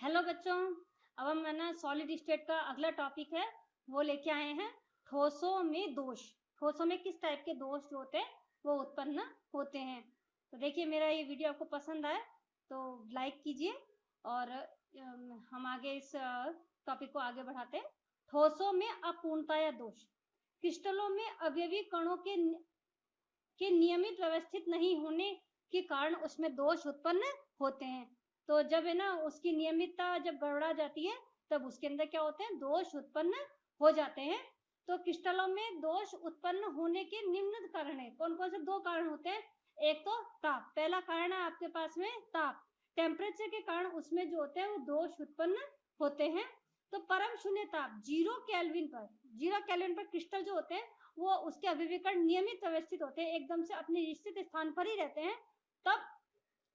Hello बच्चों, अब हम है ना सॉलिड स्टेट का अगला टॉपिक है वो लेके आए हैं ठोसों में दोष। ठोसों में किस टाइप के दोष जो होते हैं वो उत्पन्न होते हैं। तो देखिए, मेरा ये वीडियो आपको पसंद आए तो लाइक कीजिए और हम आगे इस टॉपिक को आगे बढ़ाते हैं। ठोसों में अपूर्णता या दोष, क्रिस्टलों में अवयवी कणों के नियमित व्यवस्थित नहीं होने के कारण उसमें दोष उत्पन्न होते हैं। तो जब है ना उसकी नियमितता जब गड़बड़ा जाती है तब उसके अंदर क्या होते हैं, दोष उत्पन्न हो जाते हैं। तो क्रिस्टलों में दोष उत्पन्न होने के निम्न कारण है। कौन कौन से दो कारण होते हैं? एक तो ताप, पहला कारण है आपके पास में ताप, टेम्परेचर के कारण उसमें जो होते हैं वो दोष उत्पन्न होते हैं। तो परम शून्य ताप, 0 केल्विन पर क्रिस्टल जो होते हैं वो उसके अभिविकर्ण नियमित व्यवस्थित होते हैं, एकदम से अपने निश्चित स्थान पर ही रहते हैं, तब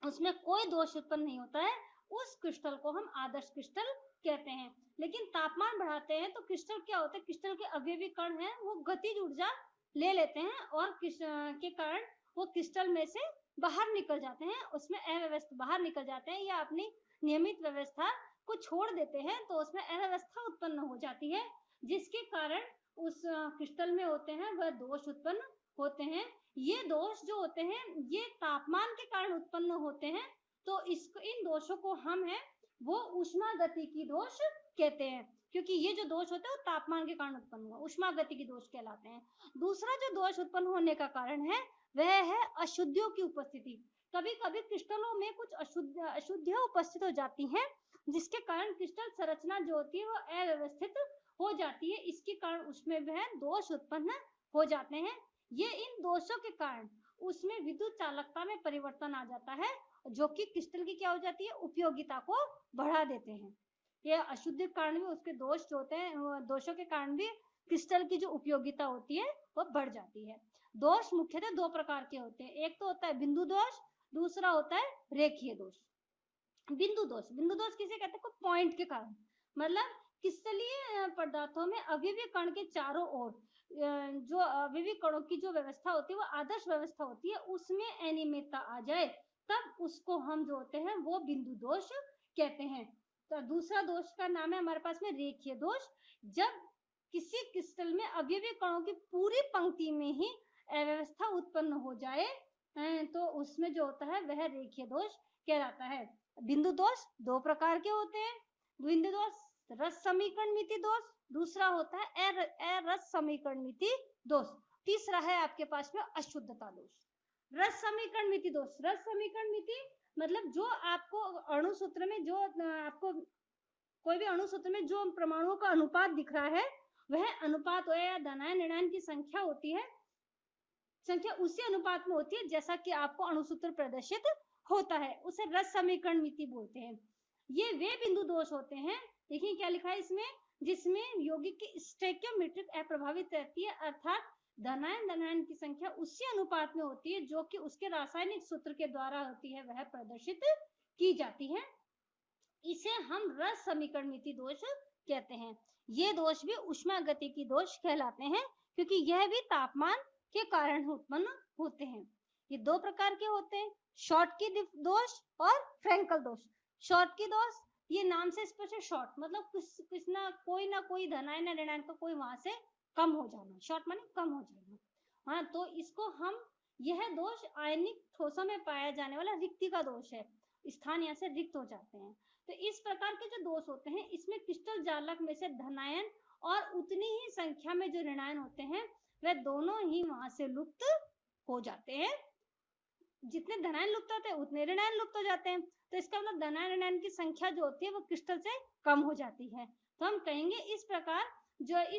उसमें कोई दोष उत्पन्न नहीं होता है। उस क्रिस्टल को हम आदर्श क्रिस्टल कहते हैं। लेकिन तापमान बढ़ाते हैं तो क्रिस्टल क्या होता है, क्रिस्टल के अवयवी कण हैं वो गतिज ऊर्जा ले लेते हैं और के कारण वो क्रिस्टल में से बाहर निकल जाते हैं, उसमें अव्यवस्था बाहर निकल जाते हैं या अपनी नियमित व्यवस्था को छोड़ देते हैं, तो उसमें अव्यवस्था उत्पन्न हो जाती है, जिसके कारण उस क्रिस्टल में होते हैं वह दोष उत्पन्न होते हैं। ये दोष जो होते हैं ये तापमान के कारण उत्पन्न होते हैं। तो इन दोषों को हम है वो ऊष्मागतिकी दोष कहते हैं, क्योंकि ये जो दोष होते हैं वो तापमान के कारण उत्पन्न हुआ, ऊष्मागतिकी दोष कहलाते हैं। दूसरा जो दोष उत्पन्न होने का कारण है वह है अशुद्धियों की उपस्थिति। कभी कभी क्रिस्टलों में कुछ अशुद्धियां उपस्थित हो जाती हैं, जिसके कारण क्रिस्टल संरचना जो होती है वो अव्यवस्थित हो जाती है, इसके कारण उसमें वह दोष उत्पन्न हो जाते हैं। ये इन दोषों के कारण उसमें विद्युत चालकता में परिवर्तन आ जाता है, जो कि क्रिस्टल की क्या हो जाती है, उपयोगिता को बढ़ा देते हैं। ये अशुद्ध कारण भी उसके दोष जो होते हैं, दोषों के कारण भी क्रिस्टल की जो उपयोगिता होती है वो बढ़ जाती है। दोष मुख्यतः दो प्रकार के होते हैं, एक तो होता है बिंदु दोष, दूसरा होता है रेखीय दोष। बिंदु दोष किसे कहते हैं? पॉइंट के कारण, मतलब क्रिस्टलीय पदार्थों में अवयवी कण के चारों ओर जो अवयवी कणों की जो व्यवस्था होती है वो आदर्श व्यवस्था होती है, उसमें अनियमितता आ जाए तब उसको हम जो होते हैं वो बिंदु दोष कहते हैं। तो दूसरा दोष का नाम है हमारे पास में रेखीय दोष। जब किसी क्रिस्टल में अवयवी कणों की पूरी पंक्ति में ही अव्यवस्था उत्पन्न हो जाए तो उसमें जो होता है वह रेखीय दोष कहलाता है। बिंदु दोष दो प्रकार के होते हैं, बिंदु दोष रस समीकरण मिति दोष, दूसरा होता है अरस समीकरण मिति दोष, तीसरा है आपके पास में अशुद्धता दोष। रस समीकरण मिति दोष, रस समीकरण मिति मतलब जो आपको अणु सूत्र में जो आपको कोई भी अणु सूत्र में जो परमाणुओं का अनुपात दिख रहा है वह अनुपात हो या धनायन ऋणायन की संख्या होती है, संख्या उसी अनुपात में होती है जैसा कि आपको अणुसूत्र प्रदर्शित होता है, उसे रस समीकरण मिति बोलते हैं। ये वे बिंदु दोष होते हैं, देखिए क्या लिखा है इसमें, जिसमें यौगिक की स्टोइकियोमेट्रिक अप्रभावित रहती है, अर्थात धनायन की संख्या उसी अनुपात में होती है जो कि उसके रासायनिक सूत्र के द्वारा होती है वह प्रदर्शित की जाती है। इसे हम रस समीकरण मिति दोष कहते हैं। ये दोष भी ऊष्मागतिकी दोष कहलाते हैं, क्योंकि यह भी तापमान के कारण उत्पन्न होते हैं। ये दो प्रकार के होते हैं, शॉर्टकी दोष और फ्रैंकल दोष। शॉर्टकी दोष ये नाम से स्पष्ट है, शॉर्ट मतलब कुछ ना कोई धनायन ऋणायन का कोई वहां से कम हो जाना, शॉर्ट माने कम हो जाना। हाँ, तो इसको हम, यह दोष आयनिक ठोसों में पाया जाने वाला रिक्ति का दोष है, स्थान यहाँ से रिक्त हो जाते हैं। तो इस प्रकार के जो दोष होते हैं इसमें क्रिस्टल जालक में से धनायन और उतनी ही संख्या में जो ऋणायन होते हैं वह दोनों ही वहां से लुप्त हो जाते हैं। जितने धनायन लुप्त होते हैं उतने ऋणायन लुप्त हो जाते हैं, तो इसका मतलब धनायन ऋणायन की संख्या जो होती है वो क्रिस्टल से कम हो जाती है। तो हम कहेंगे इस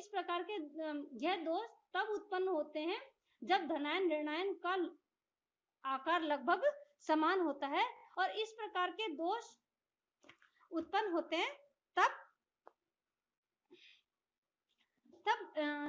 प्रकार के यह दोष तब उत्पन्न होते हैं जब धनायन ऋणायन का आकार लगभग समान होता है, और इस प्रकार के दोष उत्पन्न होते हैं तब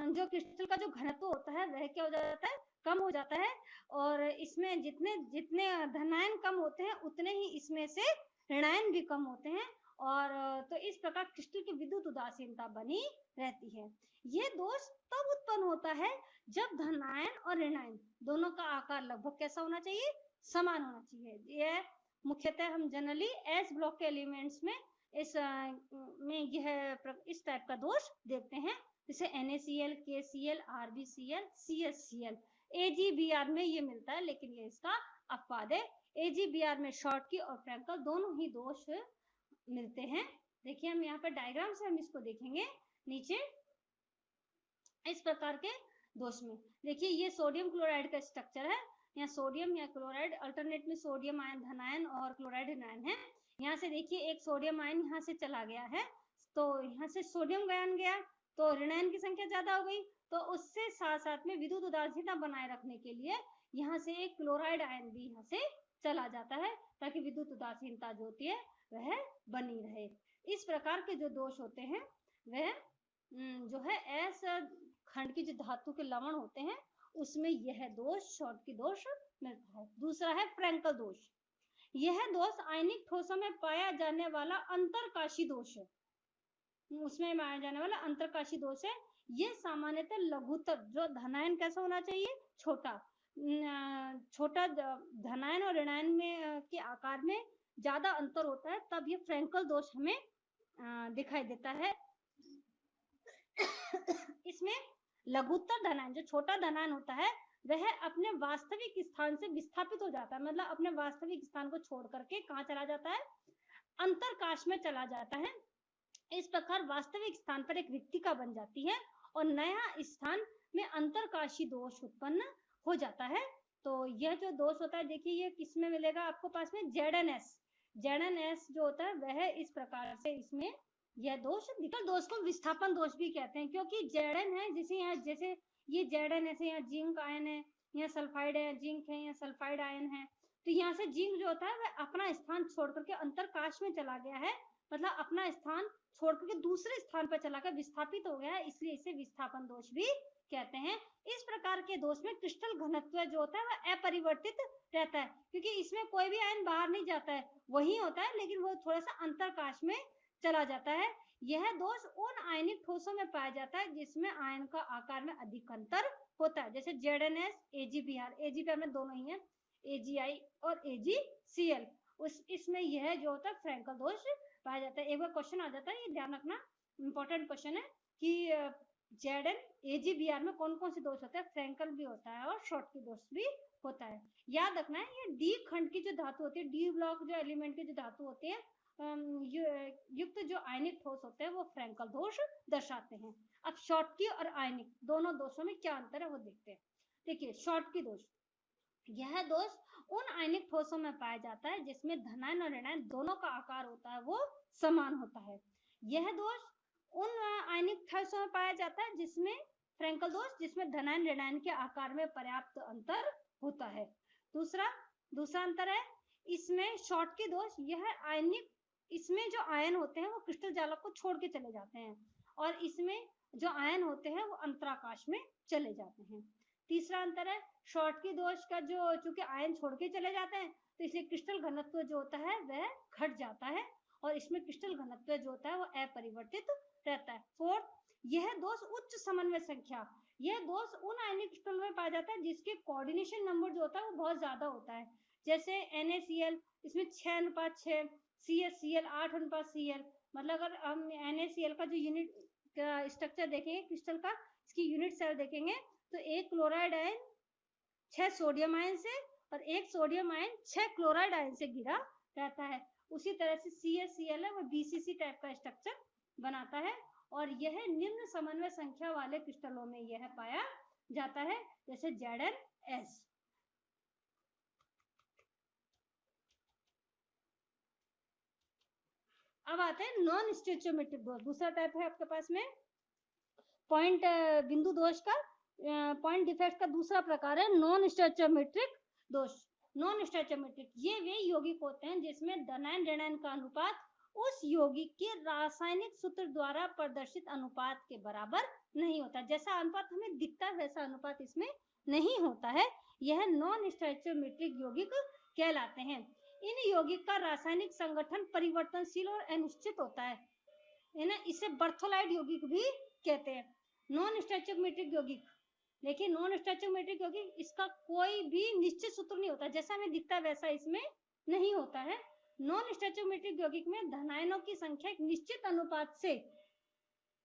जो क्रिस्टल का जो घनत्व होता है वह क्या हो जाता है, कम हो जाता है, और इसमें जितने धनायन कम होते हैं उतने ही इसमें से ऋणायन भी कम होते हैं, और तो इस प्रकार क्रिस्टल की विद्युत उदासीनता बनी रहती है। यह दोष तब उत्पन्न होता है जब धनायन और ऋणायन दोनों का आकार लगभग कैसा होना चाहिए, समान होना चाहिए। यह मुख्यतः हम जनरली एस ब्लॉक के एलिमेंट्स में इस में यह इस टाइप का दोष देखते हैं, जैसे NaCl, KCl, RbCl, CHCl। AgBr में ये मिलता है, लेकिन ये इसका अपवाद है। AgBr में शॉर्टकी और फ्रैंकल दोनों ही दोष मिलते हैं। देखिए हम यहाँ पर डायग्राम से हम इसको देखेंगे नीचे इस प्रकार के दोष में। देखिए ये सोडियम क्लोराइड का स्ट्रक्चर है, यहाँ सोडियम या क्लोराइड अल्टरनेट में सोडियम आयन धनायन और क्लोराइड ऋणायन है। यहाँ से देखिए एक सोडियम आयन यहाँ से चला गया है, तो यहाँ से सोडियम आयन गया तो ऋणायन की संख्या ज्यादा हो गई, तो उससे साथ साथ में विद्युत उदासीनता बनाए रखने के लिए यहाँ से एक क्लोराइड आयन भी यहाँ से चला जाता है, ताकि विद्युत उदासीनता जो होती है वह बनी रहे। इस प्रकार के जो दोष होते हैं वह जो है ऐसा खंड की जो धातु के लवण होते हैं उसमें यह दोष शॉर्टकी दोष मिलता है। दूसरा है फ्रैंकल दोष। यह दोष आयनिक ठोसों में पाया जाने वाला अंतरकाशी दोष है, उसमें पाया जाने वाला अंतरकाशी दोष है। यह सामान्यतः लघुतर, जो धनायन कैसा होना चाहिए, छोटा छोटा धनायन और ऋणायन में के आकार में ज्यादा अंतर होता है, तब ये फ्रैंकल दोष हमें दिखाई देता है। इसमें लघुत्तर धनायन, जो छोटा धनायन होता है वह अपने वास्तविक स्थान से विस्थापित हो जाता है, मतलब अपने वास्तविक स्थान को छोड़ करके कहाँ चला जाता है, अंतरकाश में चला जाता है। इस प्रकार वास्तविक स्थान पर एक रिक्तिका बन जाती है और नया स्थान में अंतरकाशी दोष उत्पन्न हो जाता है। तो यह जो दोष होता है, देखिए ये किसमें मिलेगा आपको पास में, ZnS जो होता है वह इस प्रकार से इसमें यह दोष निकल दोष को विस्थापन दोष भी कहते हैं, क्योंकि Zn है जिसे यहाँ, जैसे ये Zn है, यहाँ जिंक आयन है, यहाँ सल्फाइड है, जिंक है, यहाँ सल्फाइड आयन है, तो यहाँ से जिंक जो होता है वह अपना स्थान छोड़ करके अंतरकाश में चला गया है, मतलब अपना स्थान छोड़ करके दूसरे स्थान पर चला कर विस्थापित हो गया है, इसलिए इसे विस्थापन दोष भी कहते हैं। इस प्रकार के दोष में क्रिस्टल घनत्व जो होता है वह अपरिवर्तित रहता है, क्योंकि इसमें कोई भी आयन बाहर नहीं जाता है, वही होता है, लेकिन वो थोड़ा सा अंतरकाश में चला जाता है। यह दोष उन आयनिक ठोसों में पाया जाता है जिसमें आयन का आकार में अधिक अंतर होता है, जैसे ZnS, AgBr में दोनों ही है, AgI और AgCl। इसमें यह जो होता है फ्रैंकल दोष पाया जाता है। एक बार क्वेश्चन आ जाता है, ये ध्यान रखना, इंपॉर्टेंट क्वेश्चन है कि Zn, AgBr में कौन कौन से दोष होते हैं, फ्रैंकल भी होता है और शॉर्टकी दोष भी होता है। याद रखना है, ये डी खंड की जो धातु होती है, डी ब्लॉक जो एलिमेंट की जो धातु होती है युक्त जो आयनिक ठोस होते हैं वो फ्रैंकल दोष दर्शाते हैं। अब शॉर्टकी और आयनिक दोनों दोषों में क्या अंतर है वो देखते हैं। देखिए शॉर्टकी दोष, यह दोष उन आयनिक ठोसों में पाया जाता है जिसमें धनायन और ऋणायन दोनों का आकार होता है वो समान होता है। यह दोष उन आयनिक ठोसों में पाया जाता है जिसमें फ्रैंकल दोष, जिसमें धनायन ऋणायन के आकार में पर्याप्त अंतर होता है। दूसरा अंतर है इसमें शॉर्टकी दोष, यह आयनिक, इसमें जो आयन होते हैं वो क्रिस्टल जालक को छोड़ के चले जाते हैं और इसमें जो आयन होते हैं वो अंतराकाश में चले जाते हैं। तीसरा अंतर है शॉर्टकी दोष का, जो चूंकि आयन छोड़ के चले जाते हैं तो इसलिए क्रिस्टल घनत्व जो होता है वह घट जाता है और इसमें क्रिस्टल घनत्व जो होता है वो अपरिवर्तित रहता है। फोर्थ, यह दोष उच्च समन्वय संख्या, यह दोष उन आयनिक क्रिस्टल में पाया जाता है जिसके कोऑर्डिनेशन नंबर जो होता है वो बहुत ज्यादा होता है, जैसे NaCl इसमें 6:6, CHCl 8:Cl, मतलब अगर हम NaCl का जो यूनिट स्ट्रक्चर देखेंगे क्रिस्टल का, इसकी यूनिट सेल देखेंगे तो एक क्लोराइड आयन 6 सोडियम आयन से और एक सोडियम आयन 6 क्लोराइड आयन से घिरा रहता है। उसी तरह से CHCl है वो BCC टाइप का स्ट्रक्चर बनाता है और यह निम्न समन्वय संख्या वाले क्रिस्टलों में यह पाया जाता है, जैसे ZnS। अब आते हैं नॉन स्टोइचियोमेट्रिक दोष, दूसरा टाइप है आपके पास में पॉइंट बिंदु दोष का, पॉइंट डिफेक्ट का दूसरा प्रकार है नॉन स्टोइचियोमेट्रिक दोष। नॉन स्टोइचियोमेट्रिक, ये वे यौगिक होते हैं जिसमें धनायन ऋणायन का अनुपात उस यौगिक के रासायनिक सूत्र द्वारा प्रदर्शित अनुपात के बराबर नहीं होता, जैसा अनुपात हमें दिखता है वैसा अनुपात इसमें नहीं होता है, यह नॉन स्टोइचियोमेट्रिक यौगिक कहलाते हैं। इन यौगिक का रासायनिक संगठन परिवर्तनशील और अनिश्चित होता है ना, इसे बर्थोलाइड यौगिक भी कहते हैं। नॉन स्टोइचियोमेट्रिक यौगिक, देखिए नॉन स्टोइचियोमेट्रिक यौगिक, इसका कोई भी निश्चित सूत्र नहीं होता, जैसा हमें दिखता है वैसा इसमें नहीं होता है। नॉन स्टैचोमेट्रिक यौगिक में धनायनों की संख्या एक निश्चित अनुपात से,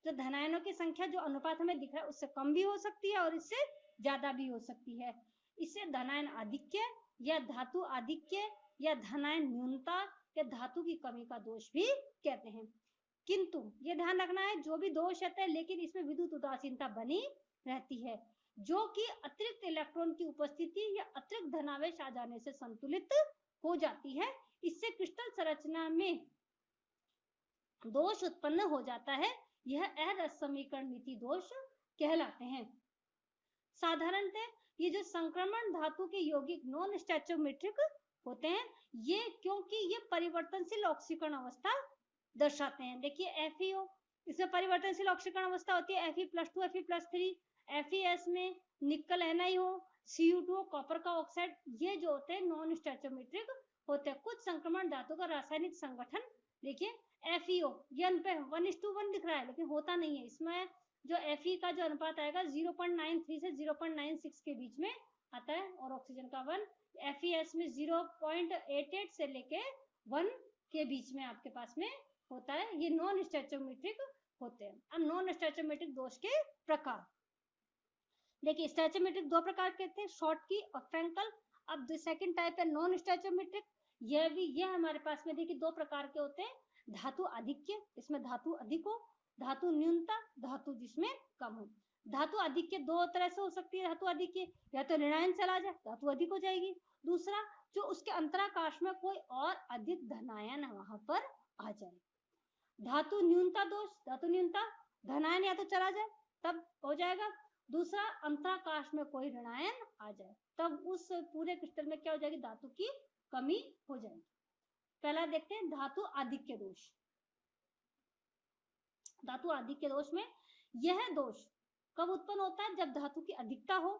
तो धनायनों की संख्या जो अनुपात हमें दिख रहा है उससे कम भी हो सकती है और इससे ज्यादा भी हो सकती है। इसे धनायन आधिक्य या धातु आधिक्य या धनायन न्यूनता या धातु की कमी का दोष भी कहते हैं। किंतु ये ध्यान रखना है, जो भी दोष रहता है लेकिन इसमें विद्युत उदासीनता बनी रहती है, जो कि अतिरिक्त इलेक्ट्रॉन की उपस्थिति या अतिरिक्त धनावेश आ जाने से संतुलित हो जाती है। इससे क्रिस्टल संरचना में दोष उत्पन्न हो जाता है। यह अरस समीकरणमिति दोष कहलाते हैं। साधारणतः ये जो संक्रमण धातु के यौगिक नॉन स्टैचोमेट्रिक होते हैं, ये क्योंकि ये परिवर्तनशील ऑक्सीकरण अवस्था दर्शाते हैं। देखिए FeO, इसमें परिवर्तनशील ऑक्सीकरण अवस्था होती है Fe+2 Fe+3, FeS में निकल NiO, Cu2 कॉपर का ऑक्साइड, ये जो होते हैं नॉन स्टैचोमेट्रिक होते हैं। कुछ संक्रमण धातु का रासायनिक संगठन देखिए FeO, ये पे 1:1 दिख रहा है लेकिन होता नहीं है। इसमें जो Fe का जो अनुपात आएगा 0.93 से 0.96 के बीच में आता है और ऑक्सीजन का 1, FeS में 0.88 से लेके 1 के बीच में आपके पास में होता है। ये नॉन स्टैचोमेट्रिक होते हैं। अब नॉन स्टैचोमेट्रिक दोष के प्रकार देखिए, स्टैचोमेट्रिक दो प्रकार के थे, शॉर्टकी और फ्रैंकल। अब द सेकंड टाइप है नॉन स्टैचोमेट्रिक, यह हमारे पास में देखिए दो प्रकार के होते हैं, धातु आधिक्य, इसमें धातु अधिक हो, धातु न्यूनता, धातु जिसमें कम हो। धातु अधिक्य दो तरह से हो सकती है। धातु अधिक्य या तो ऋणायन चला जाए, धातु अधिक हो जाएगी। दूसरा, जो उसके अंतराकाश में कोई और अधिक धनायन वहां पर आ जाए। धातु न्यूनता दोष, धातु न्यूनता, धनायन या तो चला जाए तब हो जाएगा। दूसरा, अंतराकाश में कोई ऋणायन आ जाए तब उस पूरे क्रिस्टल में क्या हो जाएगी, धातु की कमी हो जाएगी। पहला देखते हैं धातु आधिक्य दोष। धातु आधिक्य दोष में यह दोष कब उत्पन्न होता है, जब धातु की अधिकता हो।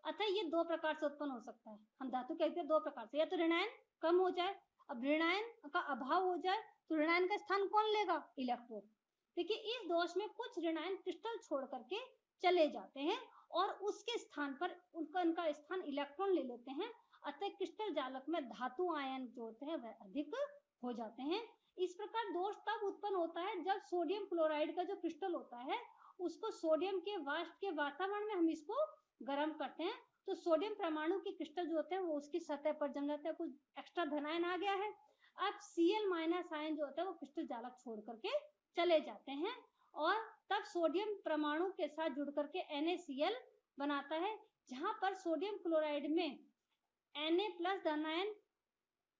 अतः ये दो प्रकार से उत्पन्न हो सकता है। हम धातु कहते हैं दो प्रकार से, या तो ऋणायन कम हो जाए, अब ऋणायन का अभाव हो जाए तो ऋणायन का स्थान कौन लेगा, इलेक्ट्रॉन। देखिए, इस दोष में कुछ ऋणायन क्रिस्टल छोड़ करके चले जाते हैं और उसके स्थान पर उनका स्थान इलेक्ट्रॉन ले लेते हैं। अतः क्रिस्टल जालक में धातु आयन जो होते हैं वह अधिक हो जाते हैं। इस प्रकार दोष तब उत्पन्न होता है जब सोडियम क्लोराइड का जो क्रिस्टल होता है उसको सोडियम के वाष्प के वातावरण में हम इसको गर्म करते हैं तो सोडियम परमाणु के क्रिस्टल जो होते हैं वो उसकी सतह पर जम जाते हैं, कुछ एक्स्ट्रा धनायन आ गया है। अब Cl- आयन जो होता है वो क्रिस्टल जालक छोड़ करके चले जाते हैं और तब सोडियम परमाणु के साथ जुड़ करके NaCl बनाता है, जहां पर सोडियम क्लोराइड में Na+ धनायन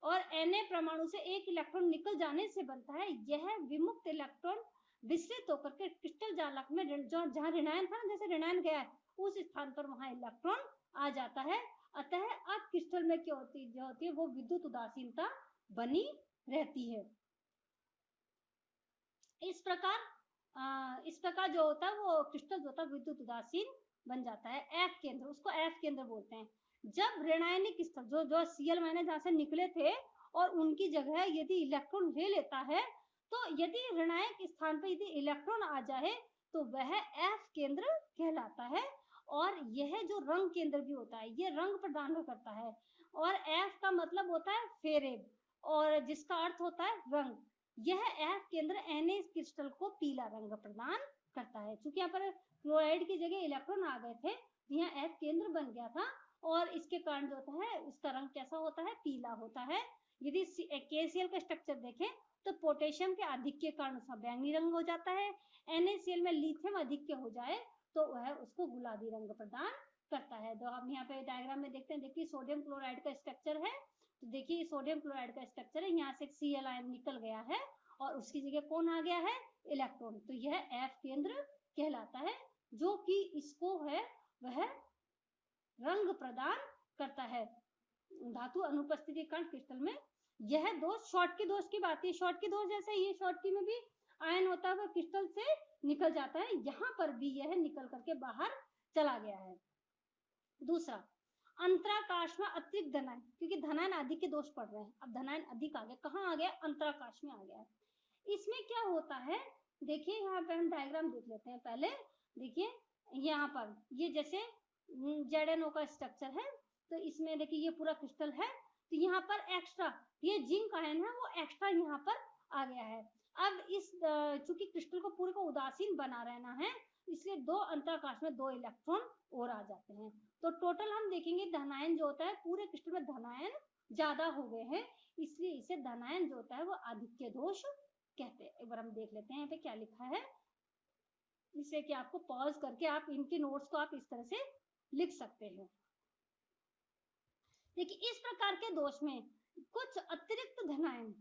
और Na परमाणु से एक इलेक्ट्रॉन निकल जाने से बनता है। यह विमुक्त इलेक्ट्रॉन विस्तृत होकर के क्रिस्टल जालक में जहां ऋणायन था, जैसे ऋणायन गया है उस स्थान पर वहां इलेक्ट्रॉन आ जाता है। अतः अब क्रिस्टल में क्या होती है वो विद्युत उदासीनता बनी रहती है। इस प्रकार जो होता है वो क्रिस्टल जो होता है विद्युत उदासीन बन जाता है। F केंद्र, उसको F केंद्र बोलते हैं। जब ऋणायनिक क्रिस्टल जो Cl- जहां से निकले थे और उनकी जगह यदि इलेक्ट्रॉन ले लेता है तो यदि ऋणायक स्थान पर यदि इलेक्ट्रॉन आ जाए तो वह F केंद्र कहलाता है। और यह जो रंग केंद्र भी होता है ये रंग प्रदान करता है और F का मतलब होता है फेरेब और जिसका अर्थ होता है रंग। यह F केंद्र Na क्रिस्टल को पीला रंग प्रदान करता है। क्योंकि यहाँ पर क्लोराइड की जगह इलेक्ट्रॉन आ गए थे, यहाँ F केंद्र बन गया था और इसके कारण जो होता है उसका रंग कैसा होता है, पीला होता है। यदि KCl का स्ट्रक्चर देखें तो पोटेशियम के अधिक के कारण उसका बैंगनी रंग हो जाता है। NaCl में लिथियम अधिक हो जाए तो वह उसको गुलाबी रंग प्रदान करता है। तो हम यहाँ पे डायग्राम में देखते हैं, देखिए सोडियम क्लोराइड का स्ट्रक्चर है, तो देखिए सोडियम क्लोराइड का स्ट्रक्चर है, यहाँ से Cl आयन निकल गया है और उसकी जगह कौन आ गया है, इलेक्ट्रॉन। तो यह F केंद्र कहलाता है जो कि इसको है वह रंग प्रदान करता है धातु अनुपस्थिति के कारण क्रिस्टल में। यह दोष शॉर्टकी दोष की बात है। शॉर्टकी दोष जैसे ये शॉर्टकी में भी आयन होता है वह क्रिस्टल से निकल जाता है, यहाँ पर भी यह निकल करके बाहर चला गया है। दूसरा, अंतराकाश में अतिरिक्त धनायन, क्योंकि धनायन अधिक के दोष पड़ रहे हैं। अब धनायन अधिक आ गया, कहाँ आ गया, अंतराकाश में आ गया। इसमें क्या होता है, देखिए यहाँ पे हम डायग्राम देख लेते हैं पहले। देखिए यहाँ पर ये जैसे ZnO का स्ट्रक्चर है, तो इसमें देखिए ये पूरा क्रिस्टल है, तो यहाँ पर एक्स्ट्रा ये जिंक आयन है वो एक्स्ट्रा यहाँ पर आ गया है। अब इस चूंकि क्रिस्टल को पूरे को उदासीन बना रहना है, इसलिए दो अंतराकाश में 2 इलेक्ट्रॉन और आ जाते हैं। तो टोटल हम देखेंगे धनायन जो होता है पूरे क्रिस्टल में धनायन ज्यादा हो गए हैं, इसलिए इसे धनायन जो होता है वो आधिक्य दोष कहते हैं। एक बार हम देख लेते हैं यहाँ पे क्या लिखा है, जिससे कि आपको पॉज करके आप इनके नोट्स को आप इस तरह से लिख सकते हैं। देखिए इस प्रकार के दोष में कुछ अतिरिक्त धनायन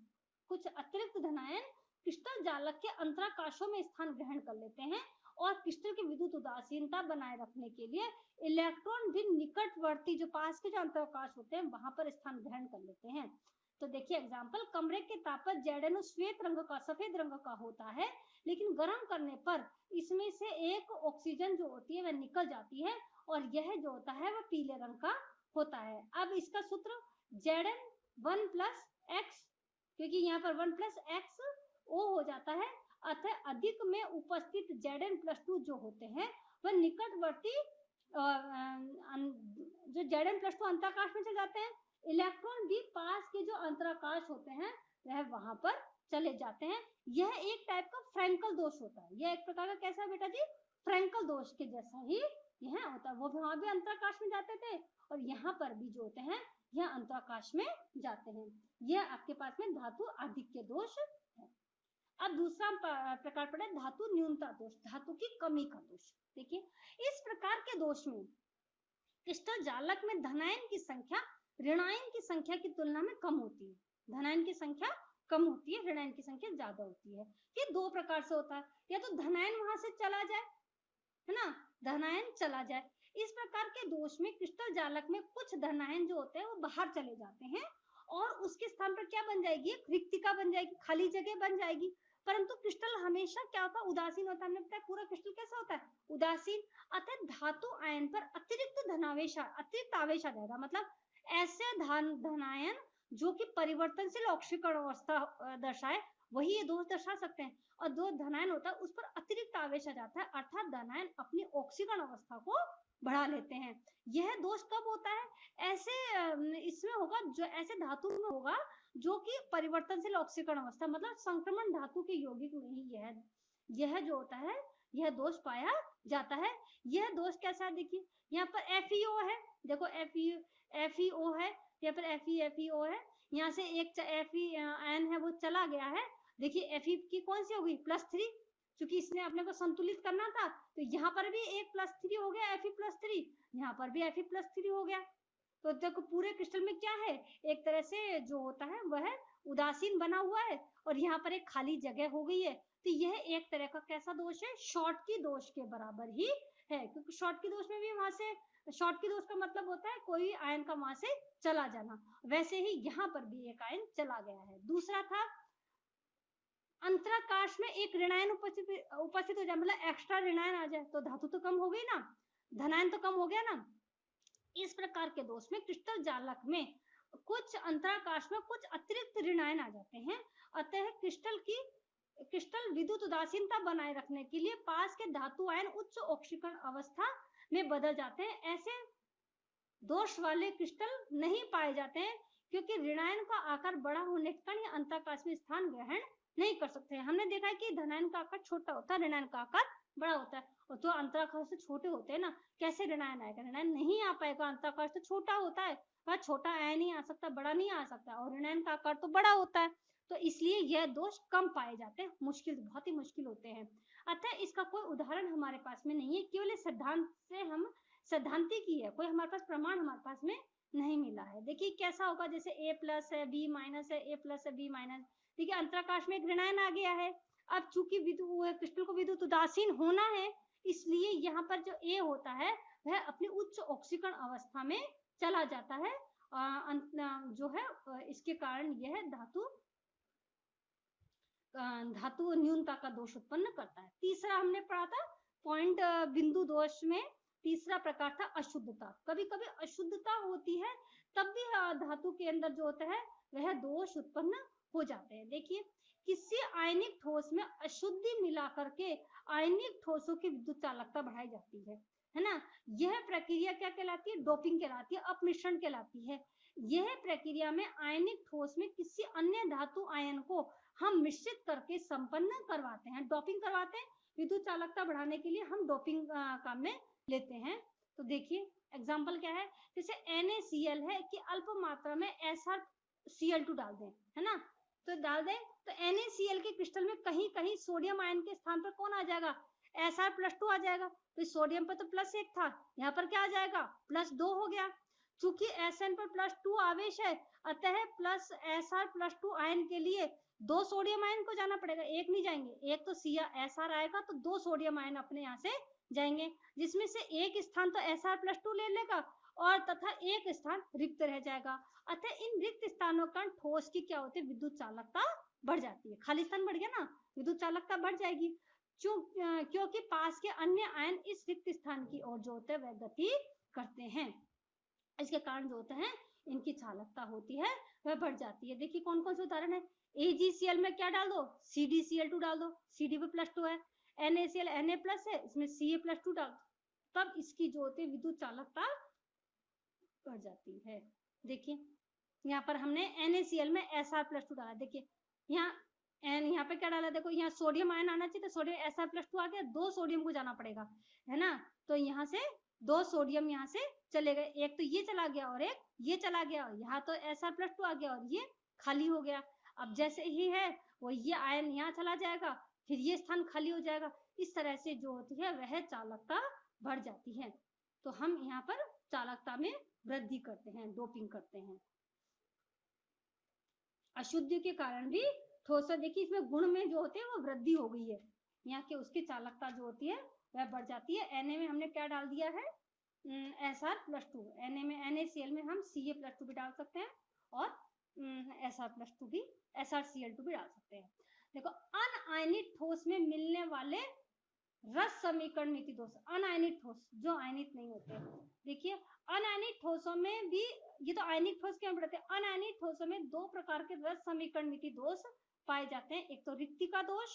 क्रिस्टल जालक के अंतराकाशों में स्थान ग्रहण कर लेते हैं और क्रिस्टल की विद्युत उदासीनता बनाए रखने के लिए इलेक्ट्रॉन भी निकटवर्ती जो पास के जो अंतराकाश होते हैं वहां पर स्थान ग्रहण कर लेते हैं। तो देखिए एग्जाम्पल, कमरे के तापमान ZnO श्वेत रंग का सफेद रंग का होता है, लेकिन गर्म करने पर इसमें से एक ऑक्सीजन जो होती है वह निकल जाती है और यह जो होता है वह पीले रंग का होता है। अब इसका सूत्र Zn 1 + x, क्योंकि यहाँ पर 1 + x O हो जाता है, अतः अधिक में उपस्थित Zn + 2 जो होते हैं वह निकटवर्ती जो Zn + 2 अंतराकाश में चले जाते हैं, इलेक्ट्रॉन भी पास के जो अंतराकाश होते हैं वह वहां पर चले जाते हैं। यह एक टाइप का फ्रैंकल दोष होता है। यह एक प्रकार का कैसा है बेटा जी, फ्रैंकल दोष के जैसा ही यह होता है। वो वहां भी अंतराकाश में जाते थे और यहाँ पर भी जो होते हैं यह अंतराकाश में जाते हैं। यह आपके पास में धातु आधिक्य दोष है। अब दूसरा प्रकार पड़ा धातु न्यूनता दोष, धातु की कमी का दोष। देखिए इस प्रकार के दोष में क्रिस्टल जालक में धनायन की संख्या ऋणायन की संख्या की तुलना में कम होती है। धनायन की संख्या कम होती है, ऋणायन की संख्या ज्यादा होती है। ये 2 प्रकार से होता है, या तो धनायन वहां से चला जाए, है ना, धनायन चला जाए। इस प्रकार के दोष में क्रिस्टल जालक में कुछ धनायन जो होते हैं वो बाहर चले जाते हैं और उसके स्थान पर क्या बन जाएगी, एक रिक्तिका बन जाएगी, खाली जगह बन जाएगी। परंतु क्रिस्टल हमेशा क्या होता है, उदासीन होता है। हमने बताया पूरा क्रिस्टल कैसा होता है, उदासीन। अतः धातु आयन पर अतिरिक्त आवेश आ जाएगा। मतलब ऐसे धनायन जो कि परिवर्तनशील ऑक्सीकरण अवस्था दर्शाए, वही ये दोष दर्शा सकते हैं। और जो धनायन होता है उस पर अतिरिक्त आवेश आ जाता है, अर्थात धनायन अपनी ऑक्सीकरण अवस्था को बढ़ा लेते हैं। यह दोष कब होता है, ऐसे इसमें होगा जो ऐसे धातु में होगा जो कि परिवर्तनशील ऑक्सीकरण अवस्था, मतलब संक्रमण धातु के यौगिक में ही यह जो होता है यह दोष पाया जाता है। यह दोष कैसा है, देखिए यहाँ पर FeO है, देखो FeO है, यहाँ पर FeO है, यहाँ से एक Fe है वो चला गया है। देखिए Fe की कौन सी होगी, +3, क्योंकि इसने अपने को संतुलित करना था, तो यहाँ पर भी एक +3 हो गया, Fe+3, यहाँ पर भी Fe+3 हो गया। तो देखो पूरे क्रिस्टल में क्या है, एक तरह से जो होता है वह उदासीन बना हुआ है और यहाँ पर एक खाली जगह हो गई है। तो यह एक तरह का कैसा दोष है, शॉर्टकी दोष के बराबर ही है, क्योंकि शॉर्टकी दोष में भी वहां से, शॉर्टकी दोष का मतलब होता है कोई आयन का वहां से चला जाना, वैसे ही यहाँ पर भी एक आयन चला गया है। दूसरा था अंतराकाश में एक ऋणायन उपस्थित हो जाए, मतलब एक्स्ट्रा ऋणायन आ जाए, तो धातु तो कम हो गई ना, धनायन तो कम हो गया ना। इस प्रकार के दोष में क्रिस्टल जालक में कुछ अंतराकाश में कुछ अतिरिक्त ऋणायन आ जाते हैं, अतः क्रिस्टल विद्युत उदासीनता बनाए रखने के लिए पास के धातु आयन उच्च ऑक्सीकरण अवस्था में बदल जाते हैं। ऐसे दोष वाले क्रिस्टल नहीं पाए जाते हैं, क्योंकि ऋणायन का आकार बड़ा होने के कारण अंतराकाश में स्थान ग्रहण नहीं कर सकते हैं। हमने देखा है कि धनायन का आकार छोटा होता है, ऋणायन का आकार बड़ा होता है, और जो अंतराकाश से छोटे होते हैं ना, कैसे ऋणायन आएगा, ऋणायन नहीं आ पाएगा, अंतराकाश तो छोटा होता है, वह छोटा आयन नहीं आ सकता, बड़ा नहीं आ सकता, और ऋणायन का आकार तो बड़ा होता है, तो इसलिए यह दोष कम पाए जाते हैं, मुश्किल, बहुत ही मुश्किल होते हैं। अतः इसका कोई उदाहरण हमारे पास में नहीं है, केवल सिद्धांत से हम सैद्धांतिक ही है, कोई हमारे पास प्रमाण हमारे पास में नहीं मिला है। देखिए कैसा होगा, जैसे A+ है, B- है, A+ है, B-, देखिए अंतराकाश में एक ऋणायन आ गया है। अब चूंकि क्रिस्टल को विद्युत उदासीन होना है, इसलिए यहाँ पर जो A होता है वह अपनी उच्च ऑक्सीकरण अवस्था में चला जाता है, जो है इसके कारण यह धातु न्यूनता का दोष उत्पन्न करता है। तीसरा हमने पढ़ा था पॉइंट बिंदु दोष में, तीसरा प्रकार था अशुद्धता। कभी कभी अशुद्धता होती है, तब भी धातु के अंदर जो होता है वह दोष उत्पन्न हो जाते हैं। देखिए किसी आयनिक ठोस में अशुद्धि मिला करके आयनिक ठोसों की विद्युत चालकता बढ़ाई जाती है है ना। यह प्रक्रिया क्या कहलाती है? डोपिंग कहलाती है, अपमिश्रण कहलाती है। यह प्रक्रिया में आयनिक ठोस में किसी अन्य धातु आयन को हम मिश्रित करके संपन्न करवाते हैं। डोपिंग करवाते हैं, विद्युत चालकता बढ़ाने के लिए हम डोपिंग काम में लेते हैं। तो देखिए एग्जाम्पल क्या है, जैसे NaCl है कि अल्प मात्रा में SrCl2 डाल दें, है ना, तो डाल दें तो NaCl के क्रिस्टल में कहीं कहीं सोडियम आयन के स्थान पर कौन आ जाएगा? Sr+2 आ जाएगा। तो सोडियम पर तो +1 था, यहाँ पर क्या आ जाएगा? +2 हो गया। चूंकि Sn पर +2 आवेश है, अतः Sr+2 आयन के लिए 2 सोडियम आयन को जाना पड़ेगा, एक नहीं जाएंगे। एक तो Sr आएगा तो 2 सोडियम आयन अपने यहाँ से जाएंगे, जिसमें से एक स्थान तो Sr+2 ले लेगा और तथा एक स्थान रिक्त रह जाएगा। अतः इन रिक्त स्थानों का ठोस की क्या होती है? विद्युत चालकता बढ़ जाती है। खाली स्थान बढ़ गया ना, विद्युत चालकता बढ़ जाएगी। क्योंकि पास के अन्य आयन इस रिक्त स्थान की ओर जो होते हैं वह गति करते हैं। इसके कारण जो होते हैं इनकी चालकता होती है वह बढ़ जाती है। देखिए कौन कौन से उदाहरण है। AgCl में क्या डाल दो? CdCl2 डाल दो, Cd पे +2 है। NaCl Na+ है, इसमें Ca+2 डाल दो, तब इसकी जो होती है विद्युत चालकता बढ़ जाती है। देखिए यहाँ पर हमने NaCl में Sr+2 डाला। देखिए यहाँ पे क्या डाला? देखो यहाँ सोडियम आयन आना चाहिए, तो सोडियम Sr+2 आ गया, 2 सोडियम को जाना पड़ेगा, है ना। तो यहाँ से 2 सोडियम यहाँ से चले गए, एक तो ये चला गया और एक ये चला गया, और यहाँ तो Sr+2 आ गया और ये खाली हो गया। अब जैसे ही है वो ये आयन यहाँ चला जाएगा, फिर ये स्थान खाली हो जाएगा। इस तरह से जो होती है वह चालकता बढ़ जाती है। तो हम यहाँ पर चालकता में वृद्धि करते हैं, डोपिंग करते हैं। अशुद्धि के कारण भी ठोस, देखिए इसमें गुण में जो होते हैं वो वृद्धि हो गई है, यहाँ के उसकी चालकता जो होती है वह बढ़ जाती है। Na में हमने क्या डाल दिया है? Sr+2। Na में NaCl में हम Ca+2 भी डाल सकते हैं और Sr+2 भी SrCl2 भी डाल सकते हैं। देखो अनआयनित ठोस में मिलने वाले रस समीकरण नीति दोष, अनायनित ठोस जो आयनित नहीं होते। देखिए अनायनित ठोसों में भी, ये तो आयनिक ठोस क्या पढ़ते हैं, अनायनित ठोसों में 2 प्रकार के रस समीकरण नीति दोष पाए जाते हैं। एक तो रिक्तिका दोष,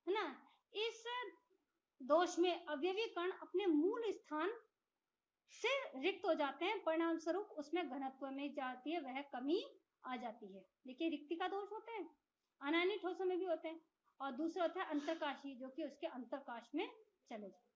है ना, इस दोष में अवयवी कण अपने मूल स्थान से रिक्त हो जाते हैं, परिणाम स्वरूप उसमें घनत्व में जाती है वह कमी आ जाती है। देखिए रिक्तिका दोष होते हैं, अनायनित ठोसों में भी होते हैं। और दूसरा होता है अंतरकाशी, जो कि उसके अंतरकाश में चले जाते हैं।